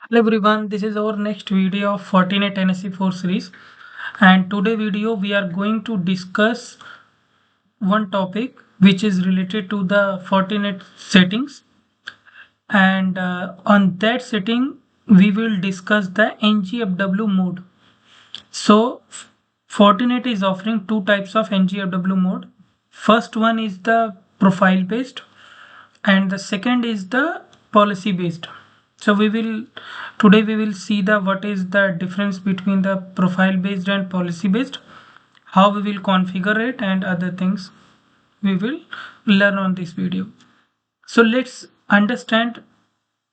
Hello everyone, this is our next video of Fortinet NSE 4 series, and today video we are going to discuss one topic which is related to the Fortinet settings, and on that setting we will discuss the NGFW mode. So Fortinet is offering two types of NGFW mode. First one is the profile based and the second is the policy based. So today we will see the what is the difference between the profile based and policy based, how we will configure it, and other things we will learn on this video. So let's understand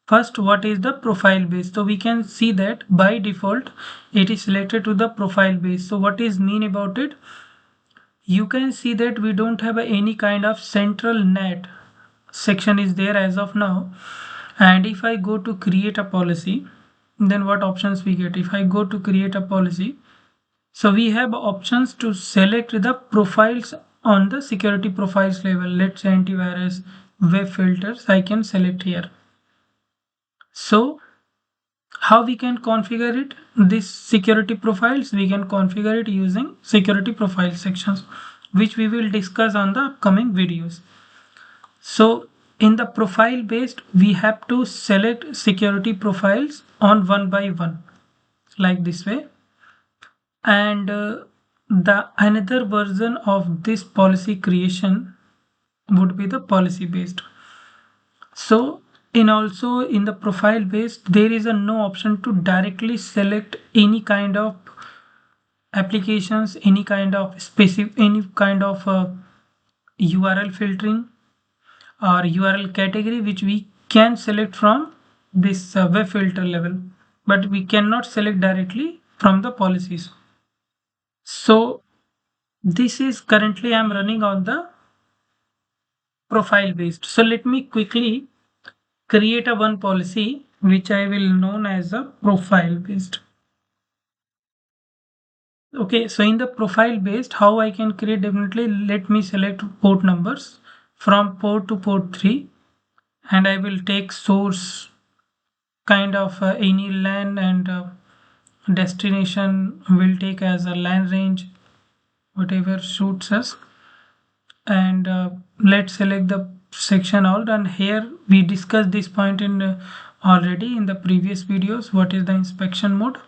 first what is the profile based. So we can see that by default it is selected to the profile based. So what is mean about it? You can see that we don't have any kind of central net section is there as of now. And if I go to create a policy, then what options we get? If I go to create a policy, so we have options to select the profiles on the security profiles level. Let's say antivirus, web filters, I can select here. So how we can configure it? This security profiles, we can configure it using security profile sections, which we will discuss on the upcoming videos. So in the profile based, we have to select security profiles on one by one, like this way. And the another version of this policy creation would be the policy based. So in the profile based, there is a no option to directly select any kind of applications, any kind of URL filtering or URL category which we can select from this web filter level, but we cannot select directly from the policies. So this is currently I'm running on the profile based. So let me quickly create a one policy which I will known as a profile based. Okay, so in the profile based, how I can create? Definitely let me select port numbers from port to port 3, and I will take source kind of any LAN, and destination will take as a LAN range, whatever suits us. And let's select the section all. And here we discussed this point in already in the previous videos, what is the inspection mode.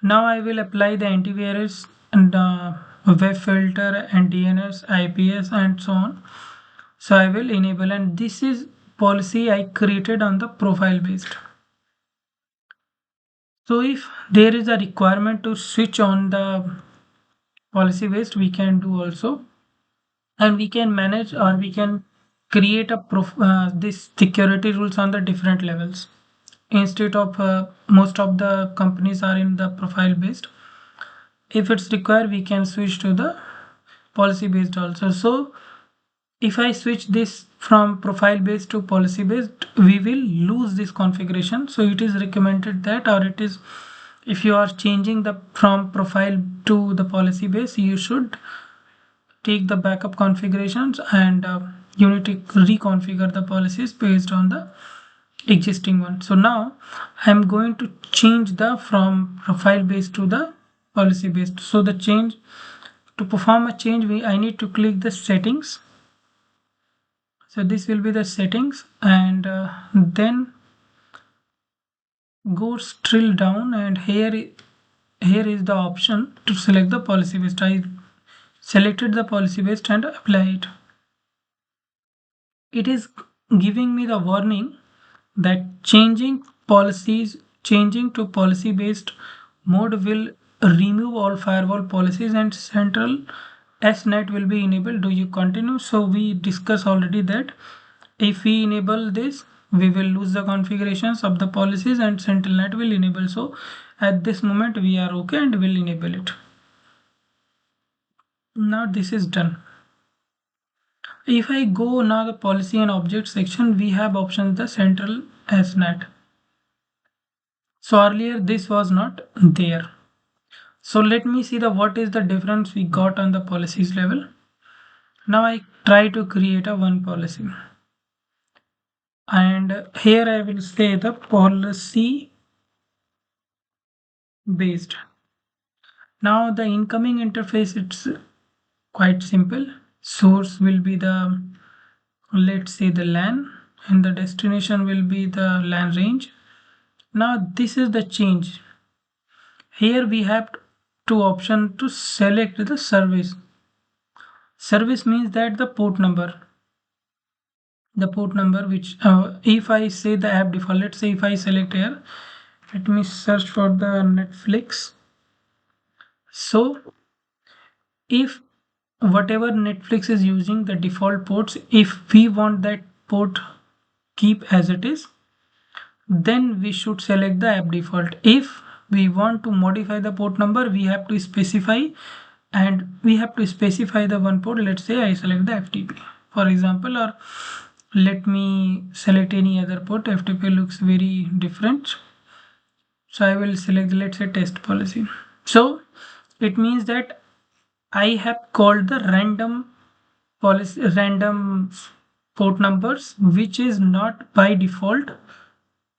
Now I will apply the antivirus and web filter and DNS, IPS and so on. So I will enable, and this is policy I created on the profile based. So if there is a requirement to switch on the policy based, we can do also, and we can manage or we can create a this security rules on the different levels. Instead of most of the companies are in the profile based. If it's required, we can switch to the policy based also. So if I switch this from profile based to policy based, we will lose this configuration. So it is recommended that, or it is, if you are changing the from profile to the policy base, you should take the backup configurations, and you need to reconfigure the policies based on the existing one. So now I'm going to change the from profile based to the policy based. So the change, to perform a change, I need to click the settings. So this will be the settings, and then go drill down, and here is the option to select the policy based. I selected the policy based and apply it. It is giving me the warning that changing to policy based mode will remove all firewall policies and central SNet will be enabled. Do you continue? So we discussed already that if we enable this, we will lose the configurations of the policies and central net will enable. So at this moment we are okay and will enable it. Now this is done. If I go now the policy and object section, we have options the central SNet. So earlier this was not there. So let me see the what is the difference we got on the policies level. Now I try to create a one policy, and here I will say the policy based. Now the incoming interface, it's quite simple. Source will be the, let's say, the LAN, and the destination will be the LAN range. Now this is the change. Here we have two options to select the service. Service means that the port number which if I say the app default, let's say if I select here, let me search for the Netflix. So if whatever Netflix is using the default ports, if we want that port keep as it is, then we should select the app default. If we want to modify the port number, we have to specify, and we have to specify the one port. Let's say I select the FTP for example, or let me select any other port. FTP looks very different, so I will select, let's say, test policy. So it means that I have called the random port numbers, which is not by default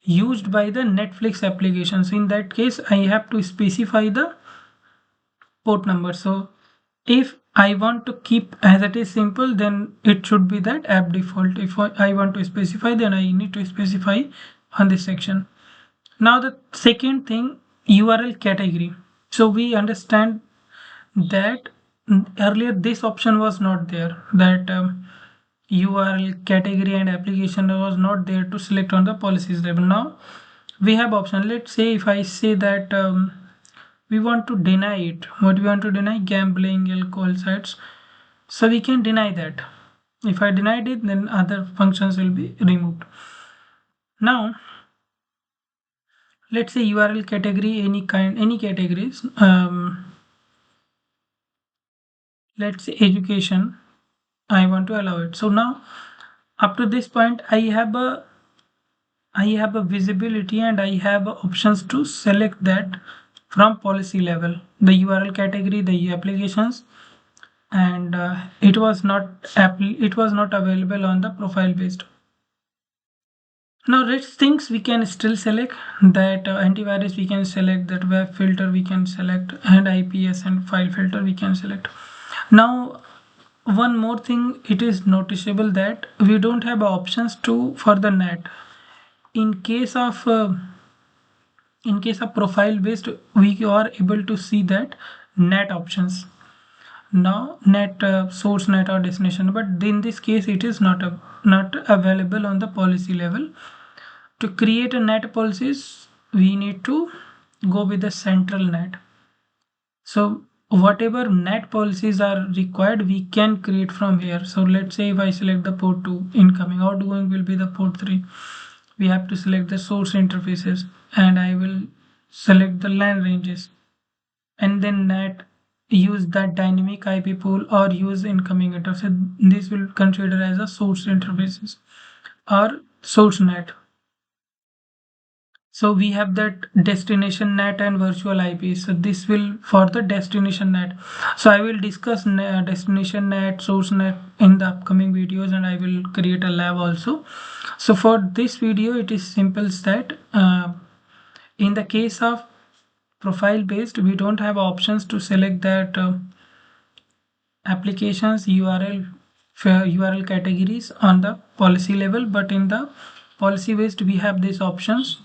used by the Netflix application. So in that case, I have to specify the port number. So if I want to keep as it is simple, then it should be that app default. If I want to specify, then I need to specify on this section. Now the second thing, URL category. So we understand that earlier this option was not there, that URL category and application was not there to select on the policies level. Now we have option. Let's say if I say that we want to deny it. What we want to deny? Gambling, alcohol sites. So we can deny that. If I denied it, then other functions will be removed. Now let's say URL category, any categories. Let's say education, I want to allow it. So now up to this point, I have a visibility, and I have options to select that from policy level, the URL category, the applications, and it was not available on the profile based. Now rest things we can still select, that antivirus we can select, that web filter we can select, and IPS and file filter we can select. Now one more thing, it is noticeable that we don't have options for the NAT. In case of profile based, we are able to see that NAT options. Now NAT, source NAT or destination, but in this case it is not available on the policy level. To create a NAT policies, we need to go with the central NAT. So whatever NAT policies are required, we can create from here. So let's say if I select the port 2, incoming, outgoing will be the port 3. We have to select the source interfaces, and I will select the LAN ranges, and then NAT use that dynamic IP pool or use incoming interface. This will consider as a source interfaces or source NAT. So we have that destination NAT and virtual IP. So this will for the destination NAT. So I will discuss destination NAT, source NAT in the upcoming videos, and I will create a lab also. So for this video, it is simple that in the case of profile based, we don't have options to select that applications URL categories on the policy level, but in the policy based we have these options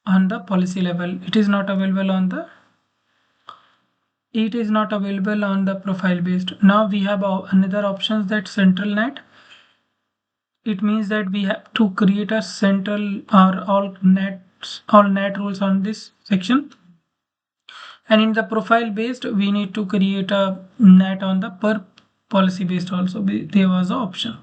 on the policy level. It is not available on the profile based. Now we have another options, that central NAT. It means that we have to create a central or all NAT rules on this section, and in the profile based we need to create a NAT on the per policy based also. There was an option.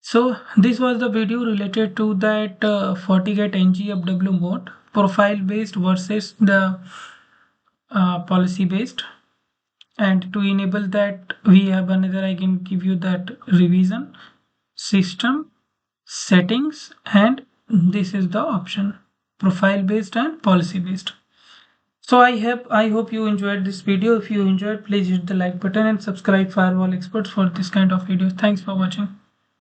So this was the video related to that FortiGate NGFW mode, profile based versus the policy based. And to enable that, we have another, I can give you that revision, system, settings, and this is the option, profile based and policy based. So I hope you enjoyed this video. If you enjoyed, please hit the like button and subscribe Firewall Experts for this kind of videos. Thanks for watching.